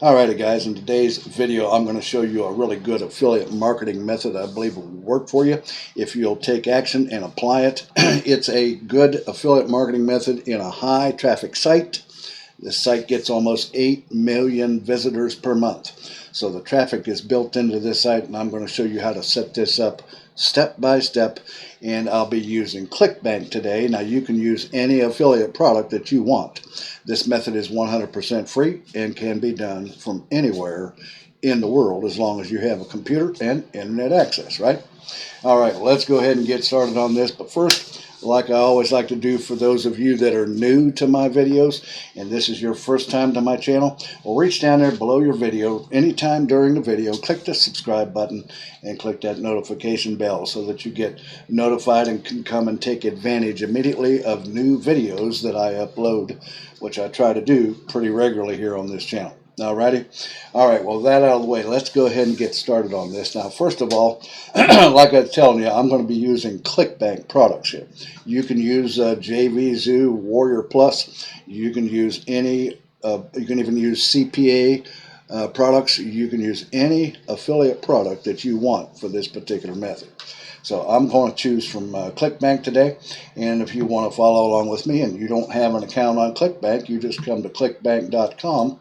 Alrighty guys, in today's video I'm going to show you a really good affiliate marketing method I believe will work for you if you'll take action and apply it. It's a good affiliate marketing method in a high traffic site. This site gets almost 8 million visitors per month. So the traffic is built into this site, and I'm going to show you how to set this up step by step. And I'll be using Clickbank today. Now you can use any affiliate product that you want. This method is 100% free and can be done from anywhere in the world as long as you have a computer and internet access, right? All right, let's go ahead and get started on this. But first, like I always like to do for those of you that are new to my videos, and this is your first time to my channel, well, reach down there below your video anytime during the video, click the subscribe button and click that notification bell so that you get notified and can come and take advantage immediately of new videos that I upload, which I try to do pretty regularly here on this channel. Alrighty? Alright, well, that out of the way, let's go ahead and get started on this. Now, first of all, like I was telling you, I'm going to be using Clickbank products here. You can use JV Zoo, Warrior Plus. You can use any, you can even use CPA products. You can use any affiliate product that you want for this particular method. So I'm going to choose from Clickbank today, and if you want to follow along with me and you don't have an account on Clickbank, you just come to clickbank.com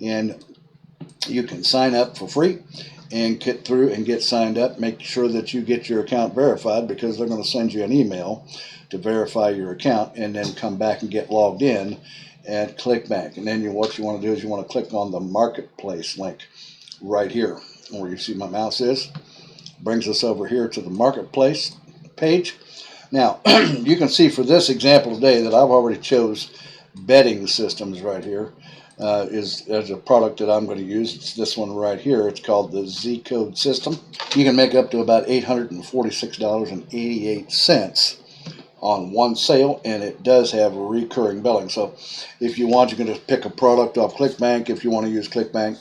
and you can sign up for free and get through and get signed up. Make sure that you get your account verified, because they're going to send you an email to verify your account, and then come back and get logged in at Clickbank. And then what you want to do is you want to click on the marketplace link right here where you see my mouse is. Brings us over here to the marketplace page. Now you can see for this example today that I've already chose betting systems right here. Is a product that I'm going to use. It's this one right here. It's called the Z Code system. You can make up to about $846.88 on one sale, and it does have recurring billing. So if you want, you can just pick a product off Clickbank if you want to use Clickbank,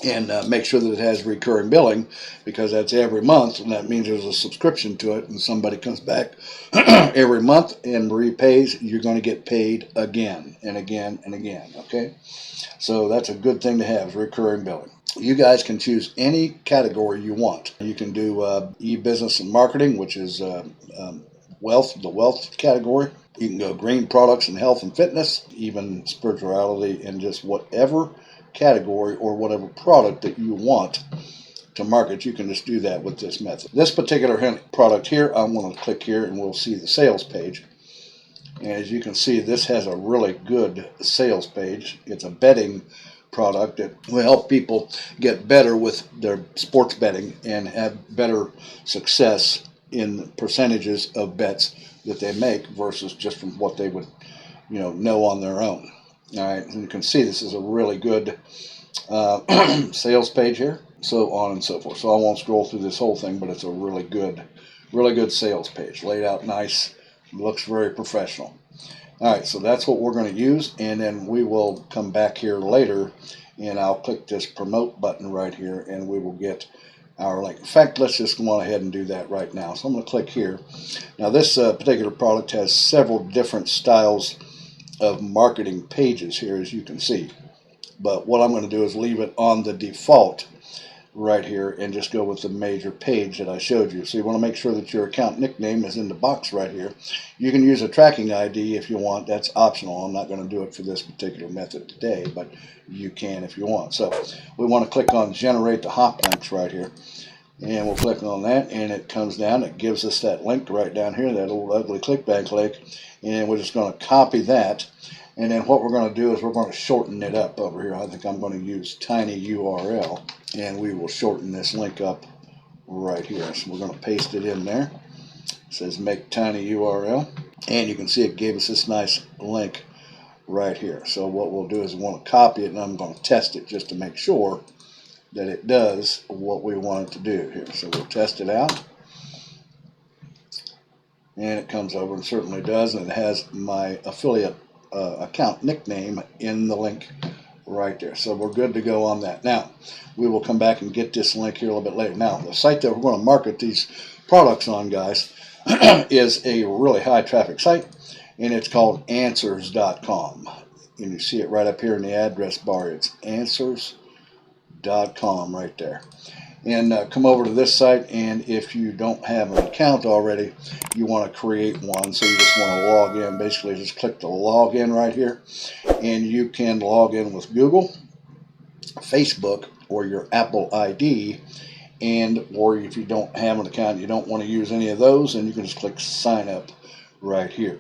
and make sure that it has recurring billing, because that's every month, and that means there's a subscription to it, and somebody comes back every month and repays, you're going to get paid again and again and again, okay? So that's a good thing to have, recurring billing. You guys can choose any category you want. You can do e-business and marketing, which is the wealth category. You can go green products and health and fitness, even spirituality, and just whatever category or whatever product that you want to market. You can just do that with this method. This particular product here, I'm going to click here and we'll see the sales page. And as you can see, this has a really good sales page. It's a betting product that will help people get better with their sports betting and have better success in percentages of bets that they make versus just from what they would know on their own. All right, and you can see this is a really good sales page here, so on and so forth. So I won't scroll through this whole thing, but it's a really good sales page, laid out nice, looks very professional. All right, so that's what we're going to use, and then we will come back here later, and I'll click this promote button right here, and we will get our link. In fact, let's just go on ahead and do that right now. So I'm going to click here. Now this particular product has several different styles of marketing pages here, as you can see, but what I'm going to do is leave it on the default right here and just go with the major page that I showed you. So you want to make sure that your account nickname is in the box right here. You can use a tracking ID if you want. That's optional. I'm not going to do it for this particular method today, but you can if you want. So we want to click on generate the hop links right here, and we'll click on that, and it comes down. It gives us that link right down here, that old ugly Clickbank link, and we're just going to copy that. And then what we're going to do is we're going to shorten it up over here. I think I'm going to use tinyurl, and we will shorten this link up right here. So we're going to paste it in there. It says make tinyurl, and you can see it gave us this nice link right here. So what we'll do is we want to copy it, and I'm going to test it just to make sure that it does what we want it to do here. So we'll test it out, and it comes over and certainly does, and it has my affiliate account nickname in the link right there. So we're good to go on that. Now we will come back and get this link here a little bit later. Now the site that we're going to market these products on, guys, is a really high traffic site, and it's called answers.com. and you see it right up here in the address bar. It's answers.com right there. And come over to this site, and if you don't have an account already, you want to create one. So you just want to log in. Basically, just click the login right here, and you can log in with Google, Facebook, or your Apple ID. And or if you don't have an account, you don't want to use any of those, and you can just click sign up right here.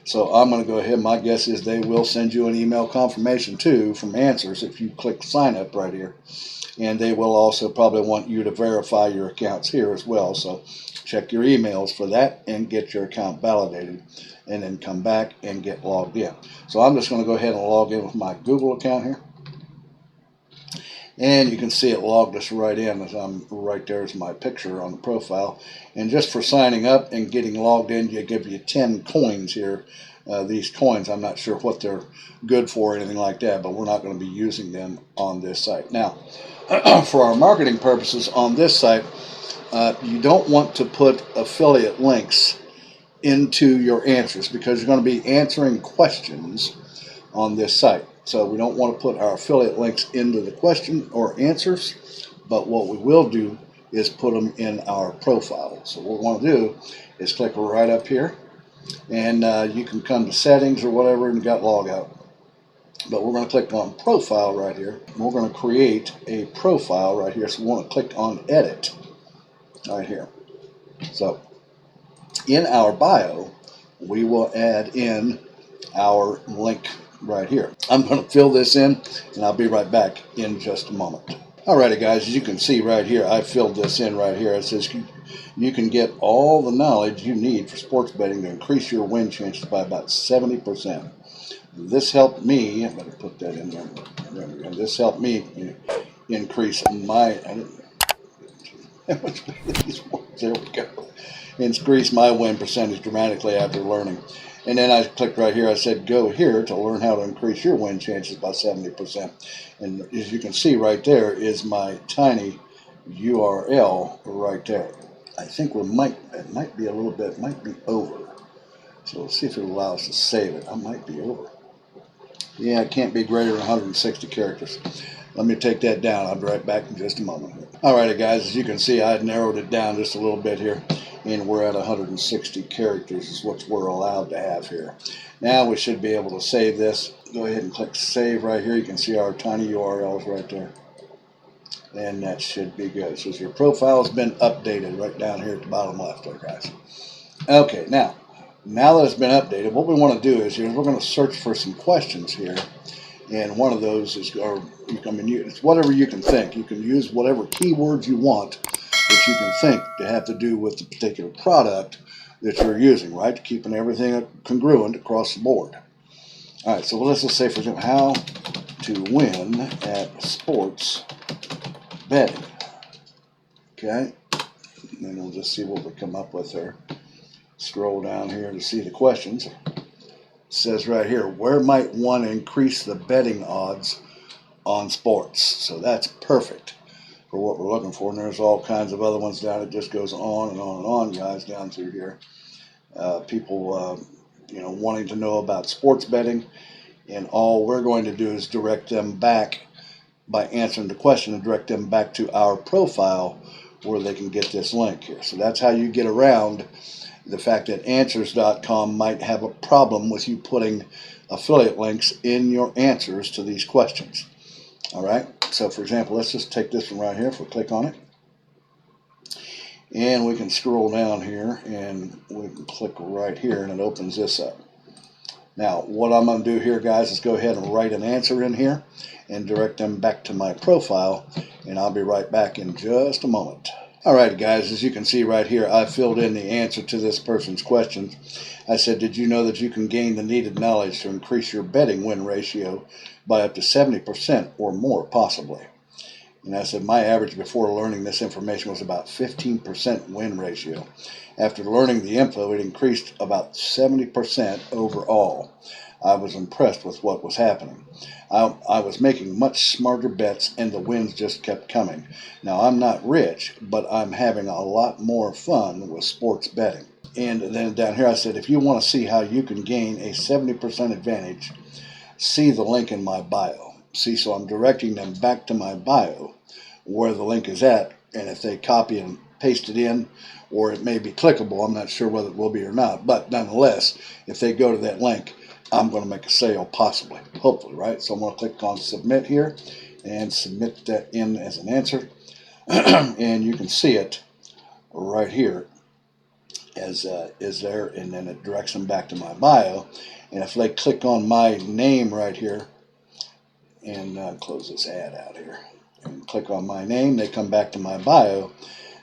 So I'm going to go ahead. My guess is they will send you an email confirmation too from Answers if you click sign up right here. And they will also probably want you to verify your accounts here as well. So check your emails for that and get your account validated, and then come back and get logged in. So I'm just going to go ahead and log in with my Google account here. And you can see it logged us right in, as I'm right there is my picture on the profile. And just for signing up and getting logged in, you give you 10 coins here. These coins, I'm not sure what they're good for or anything like that, but we're not going to be using them on this site. Now, for our marketing purposes on this site, you don't want to put affiliate links into your answers, because you're going to be answering questions on this site. So we don't want to put our affiliate links into the question or answers, but what we will do is put them in our profile. So what we want to do is click right up here, and you can come to settings or whatever and got log out. But we're going to click on profile right here. We're going to create a profile right here. So we want to click on edit right here. So in our bio, we will add in our link right here. I'm going to fill this in, and I'll be right back in just a moment. Alrighty guys, as you can see right here, I filled this in right here. It says you can get all the knowledge you need for sports betting to increase your win chances by about 70%. This helped me, I'm going to put that in there. This helped me increase my, there we go. Increase my win percentage dramatically after learning. And then I clicked right here. I said, go here to learn how to increase your win chances by 70%. And as you can see right there is my tiny URL right there. I think it might be a little bit, might be over. So let's see if it allows us to save it. I might be over. Yeah, it can't be greater than 160 characters. Let me take that down. I'll be right back in just a moment. Alrighty guys, as you can see, I narrowed it down just a little bit here, and we're at 160 characters is what we're allowed to have here. Now we should be able to save this. Go ahead and click save right here. You can see our tiny URLs right there. And that should be good. So your profile has been updated right down here at the bottom left there, guys. Okay, now that it's been updated, what we want to do is we're going to search for some questions here. And one of those is, it's whatever you can think. You can use whatever keywords you want that you can think to have to do with the particular product that you're using, right? Keeping everything congruent across the board. All right, so let's just say, for example, how to win at sports betting. Okay, and then we'll just see what we come up with there. Scroll down here to see the questions. It says right here, where might one increase the betting odds on sports? So that's perfect for what we're looking for. And there's all kinds of other ones down. It just goes on and on and on, guys, down through here. People, wanting to know about sports betting, and all we're going to do is direct them back by answering the question and direct them back to our profile where they can get this link here. So that's how you get around the fact that answers.com might have a problem with you putting affiliate links in your answers to these questions. All right, so for example, let's just take this one right here. If we click on it, and we can scroll down here, and we can click right here, and it opens this up. Now, what I'm going to do here, guys, is go ahead and write an answer in here and direct them back to my profile, and I'll be right back in just a moment. Alright guys, as you can see right here, I filled in the answer to this person's question. I said, did you know that you can gain the needed knowledge to increase your betting win ratio by up to 70% or more possibly? And I said, my average before learning this information was about 15% win ratio. After learning the info, it increased about 70% overall. I was impressed with what was happening. I was making much smarter bets, and the wins just kept coming. Now, I'm not rich, but I'm having a lot more fun with sports betting. And then down here I said, if you want to see how you can gain a 70% advantage, see the link in my bio. See, so I'm directing them back to my bio where the link is at, and if they copy and paste it in, or it may be clickable, I'm not sure whether it will be or not, but nonetheless, if they go to that link, I'm going to make a sale, possibly, hopefully, right? So I'm going to click on submit here and submit that in as an answer. And you can see it right here as is there, and then it directs them back to my bio. And if they click on my name right here, and close this ad out here, and click on my name, they come back to my bio.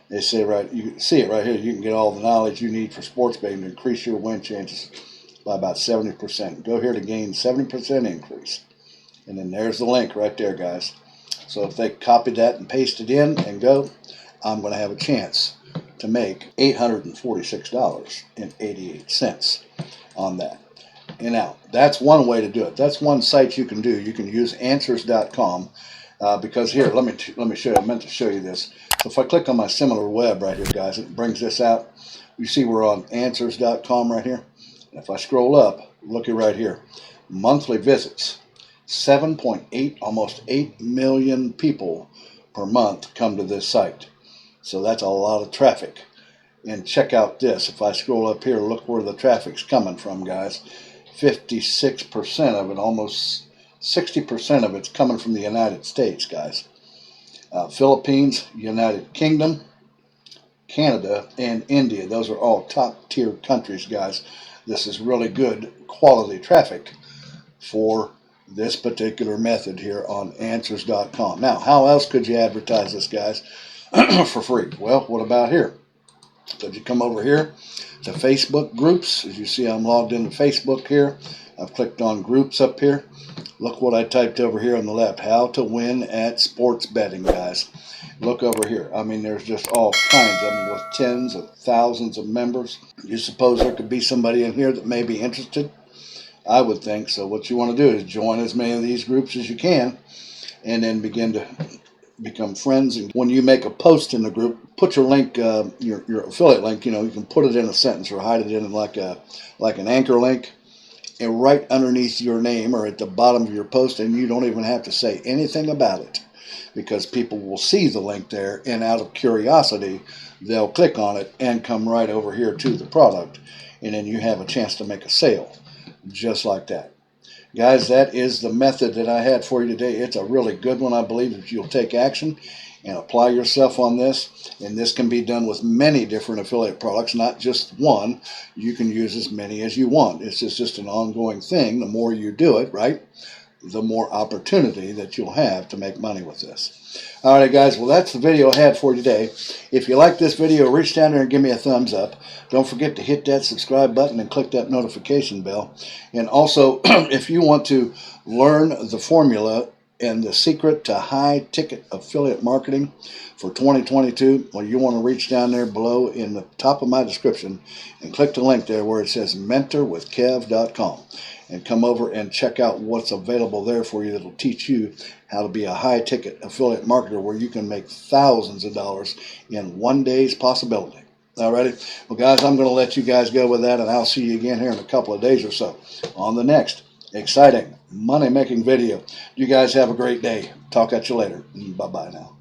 They say, right, you can see it right here, you can get all the knowledge you need for sports betting to increase your win chances by about 70%. Go here to gain 70% increase. And then there's the link right there, guys. So if they copy that and paste it in and go, I'm going to have a chance to make $846.88 on that. And now, that's one way to do it. That's one site you can do. You can use answers.com because here, let me show you. I meant to show you this. So if I click on my similar web right here, guys, it brings this out. You see we're on answers.com right here. And if I scroll up, look at right here. Monthly visits. 7.8, almost 8 million people per month come to this site. So that's a lot of traffic. And check out this. If I scroll up here, look where the traffic's coming from, guys. 56% of it, almost 60% of it's coming from the United States, guys. Philippines, United Kingdom, Canada, and India. Those are all top tier countries, guys. This is really good quality traffic for this particular method here on answers.com. Now, how else could you advertise this, guys, for free? Well, what about here? So you come over here to Facebook groups. As you see, I'm logged into Facebook here. I've clicked on groups up here. Look what I typed over here on the left. How to win at sports betting, guys. Look over here. I mean, there's just all kinds of them with tens of thousands of members. You suppose there could be somebody in here that may be interested? I would think so. What you want to do is join as many of these groups as you can, and then begin to become friends. And when you make a post in the group, put your link, your affiliate link. You know, you can put it in a sentence or hide it in like an anchor link, and right underneath your name or at the bottom of your post, and you don't even have to say anything about it, because people will see the link there, and out of curiosity, they'll click on it and come right over here to the product, and then you have a chance to make a sale, just like that. Guys, that is the method that I had for you today. It's a really good one. I believe if you'll take action and apply yourself on this, and this can be done with many different affiliate products, not just one. You can use as many as you want. It's just an ongoing thing. The more you do it, right, the more opportunity that you'll have to make money with this. All right, guys, well, that's the video I had for you today. If you like this video, reach down there and give me a thumbs up. Don't forget to hit that subscribe button and click that notification bell. And also, if you want to learn the formula and the secret to high-ticket affiliate marketing for 2022, well, you want to reach down there below in the top of my description and click the link there where it says mentorwithkev.com. And come over and check out what's available there for you that'll teach you how to be a high-ticket affiliate marketer where you can make thousands of dollars in one day's possibility. Alrighty? Well, guys, I'm going to let you guys go with that, and I'll see you again here in a couple of days or so on the next exciting money-making video. You guys have a great day. Talk at you later. Bye-bye now.